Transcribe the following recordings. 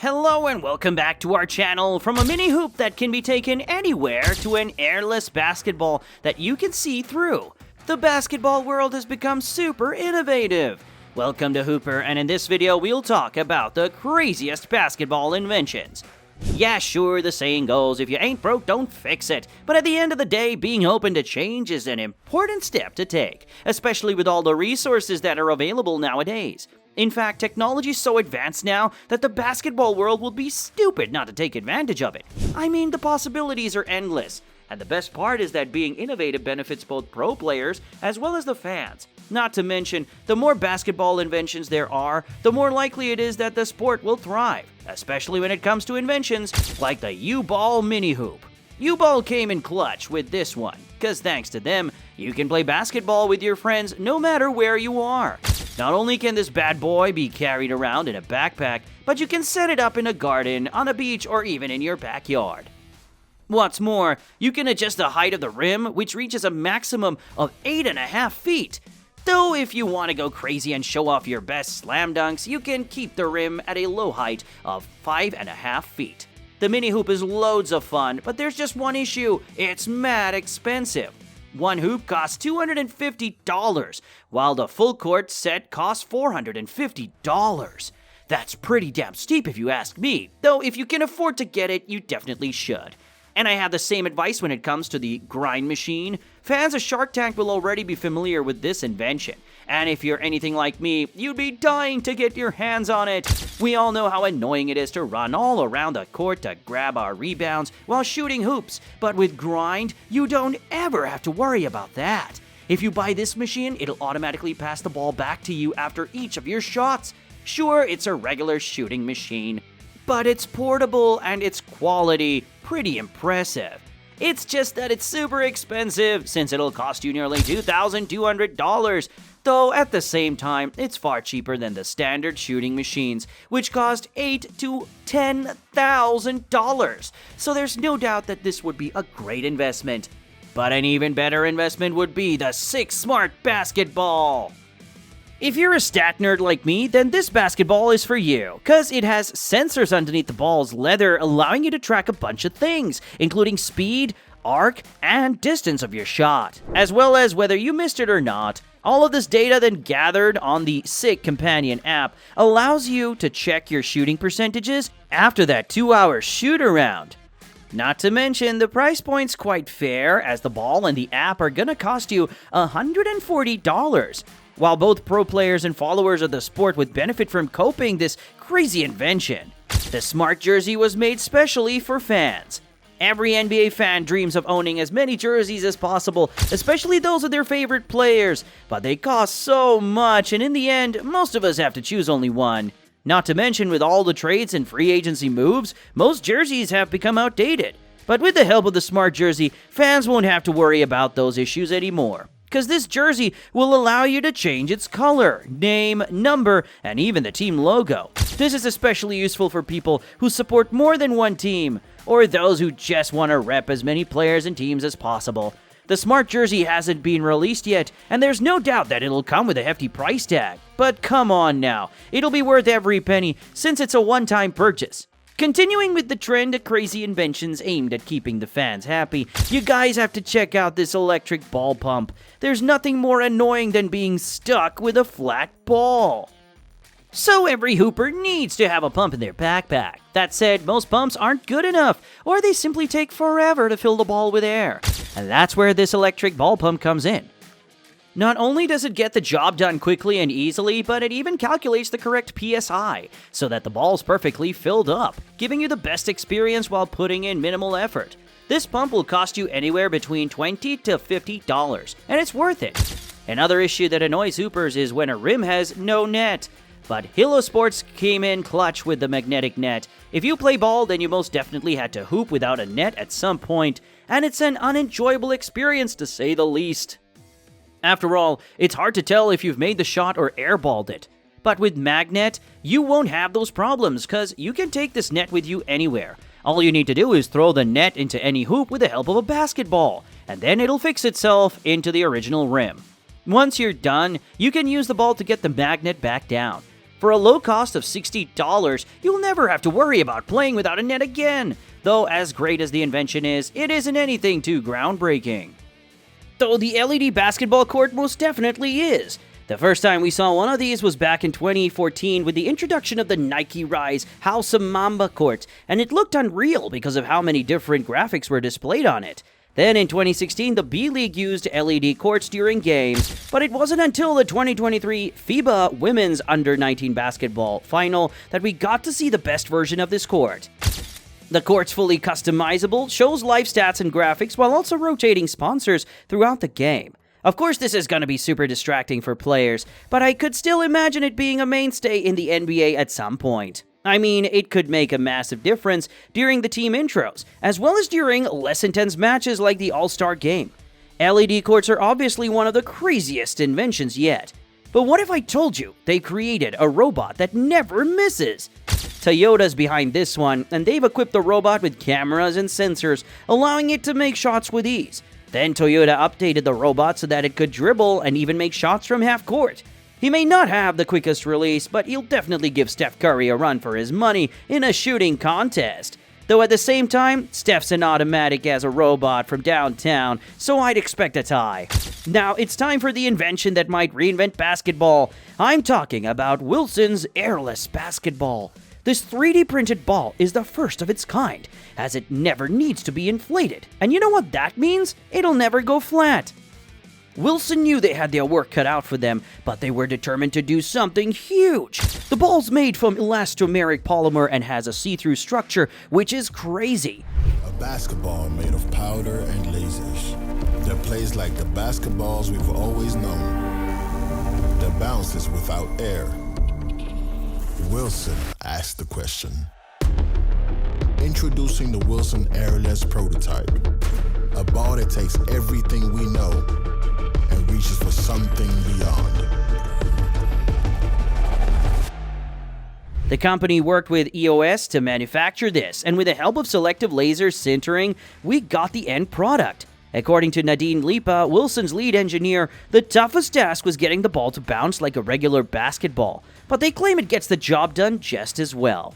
Hello and welcome back to our channel. From a mini hoop that can be taken anywhere to an airless basketball that you can see through, the basketball world has become super innovative. Welcome to Hooper, and in this video we'll talk about the craziest basketball inventions. Yeah, sure, the saying goes, if you ain't broke, don't fix it. But at the end of the day, being open to change is an important step to take, especially with all the resources that are available nowadays. In fact, technology is so advanced now that the basketball world will be stupid not to take advantage of it. I mean, the possibilities are endless. And the best part is that being innovative benefits both pro players as well as the fans. Not to mention, the more basketball inventions there are, the more likely it is that the sport will thrive, especially when it comes to inventions like the U-Ball mini hoop. U-Ball came in clutch with this one, because thanks to them, you can play basketball with your friends no matter where you are. Not only can this bad boy be carried around in a backpack, but you can set it up in a garden, on a beach, or even in your backyard. What's more, you can adjust the height of the rim, which reaches a maximum of 8.5 feet. Though if you want to go crazy and show off your best slam dunks, you can keep the rim at a low height of 5.5 feet. The mini hoop is loads of fun, but there's just one issue: it's mad expensive. One hoop costs $250, while the full court set costs $450. That's pretty damn steep if you ask me, though if you can afford to get it, you definitely should. And I have the same advice when it comes to the grind machine. Fans of Shark Tank will already be familiar with this invention, and if you're anything like me, you'd be dying to get your hands on it. We all know how annoying it is to run all around the court to grab our rebounds while shooting hoops, but with Grind, you don't ever have to worry about that. If you buy this machine, it'll automatically pass the ball back to you after each of your shots. Sure, it's a regular shooting machine, but it's portable and its quality pretty impressive. It's just that it's super expensive, since it'll cost you nearly $2,200, though at the same time, it's far cheaper than the standard shooting machines, which cost $8,000 to $10,000. So there's no doubt that this would be a great investment. But an even better investment would be the Six Smart Basketball. If you're a stat nerd like me, then this basketball is for you, cause it has sensors underneath the ball's leather allowing you to track a bunch of things, including speed, arc, and distance of your shot, as well as whether you missed it or not. All of this data then gathered on the Sick Companion app allows you to check your shooting percentages after that 2-hour shoot-around. Not to mention, the price point's quite fair, as the ball and the app are gonna cost you $140. While both pro players and followers of the sport would benefit from copying this crazy invention. The Smart Jersey was made specially for fans. Every NBA fan dreams of owning as many jerseys as possible, especially those of their favorite players, but they cost so much, and in the end, most of us have to choose only one. Not to mention, with all the trades and free agency moves, most jerseys have become outdated. But with the help of the Smart Jersey, fans won't have to worry about those issues anymore, because this jersey will allow you to change its color, name, number, and even the team logo. This is especially useful for people who support more than one team, or those who just want to rep as many players and teams as possible. The Smart Jersey hasn't been released yet, and there's no doubt that it'll come with a hefty price tag. But come on now, it'll be worth every penny since it's a one-time purchase. Continuing with the trend of crazy inventions aimed at keeping the fans happy, you guys have to check out this electric ball pump. There's nothing more annoying than being stuck with a flat ball. So every hooper needs to have a pump in their backpack. That said, most pumps aren't good enough, or they simply take forever to fill the ball with air. And that's where this electric ball pump comes in. Not only does it get the job done quickly and easily, but it even calculates the correct PSI, so that the ball's perfectly filled up, giving you the best experience while putting in minimal effort. This pump will cost you anywhere between $20 to $50, and it's worth it. Another issue that annoys hoopers is when a rim has no net. But Hilo Sports came in clutch with the magnetic net. If you play ball, then you most definitely had to hoop without a net at some point, and it's an unenjoyable experience to say the least. After all, it's hard to tell if you've made the shot or airballed it. But with Magnet, you won't have those problems, cause you can take this net with you anywhere. All you need to do is throw the net into any hoop with the help of a basketball, and then it'll fix itself into the original rim. Once you're done, you can use the ball to get the magnet back down. For a low cost of $60, you'll never have to worry about playing without a net again. Though as great as the invention is, it isn't anything too groundbreaking. Though the LED basketball court most definitely is. The first time we saw one of these was back in 2014 with the introduction of the Nike Rise House of Mamba court, and it looked unreal because of how many different graphics were displayed on it. Then in 2016, the B-League used LED courts during games, but it wasn't until the 2023 FIBA Women's Under-19 Basketball Final that we got to see the best version of this court. The court's fully customizable, shows live stats and graphics while also rotating sponsors throughout the game. Of course, this is going to be super distracting for players, but I could still imagine it being a mainstay in the NBA at some point. I mean, it could make a massive difference during the team intros, as well as during less intense matches like the All-Star Game. LED courts are obviously one of the craziest inventions yet. But what if I told you they created a robot that never misses? Toyota's behind this one, and they've equipped the robot with cameras and sensors, allowing it to make shots with ease. Then Toyota updated the robot so that it could dribble and even make shots from half court. He may not have the quickest release, but he'll definitely give Steph Curry a run for his money in a shooting contest. Though at the same time, Steph's an automatic as a robot from downtown, so I'd expect a tie. Now it's time for the invention that might reinvent basketball. I'm talking about Wilson's airless basketball. This 3D printed ball is the first of its kind, as it never needs to be inflated. And you know what that means? It'll never go flat. Wilson knew they had their work cut out for them, but they were determined to do something huge. The ball's made from elastomeric polymer and has a see-through structure, which is crazy. A basketball made of powder and lasers that plays like the basketballs we've always known, that bounces without air. Wilson asked the question. Introducing the Wilson Airless prototype, a ball that takes everything we know and reaches for something beyond. The company worked with EOS to manufacture this, and with the help of selective laser sintering, we got the end product. According to Nadine Lipa, Wilson's lead engineer, the toughest task was getting the ball to bounce like a regular basketball, but they claim it gets the job done just as well.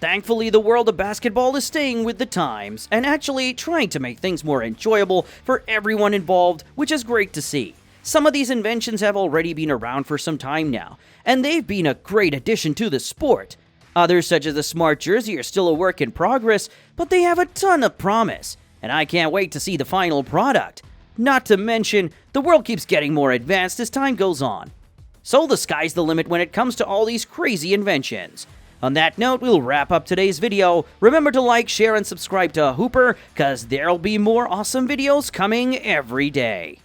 Thankfully, the world of basketball is staying with the times and actually trying to make things more enjoyable for everyone involved, which is great to see. Some of these inventions have already been around for some time now, and they've been a great addition to the sport. Others, such as the Smart Jersey, are still a work in progress, but they have a ton of promise, and I can't wait to see the final product. Not to mention, the world keeps getting more advanced as time goes on. So the sky's the limit when it comes to all these crazy inventions. On that note, we'll wrap up today's video. Remember to like, share, and subscribe to Hooper, cause there'll be more awesome videos coming every day.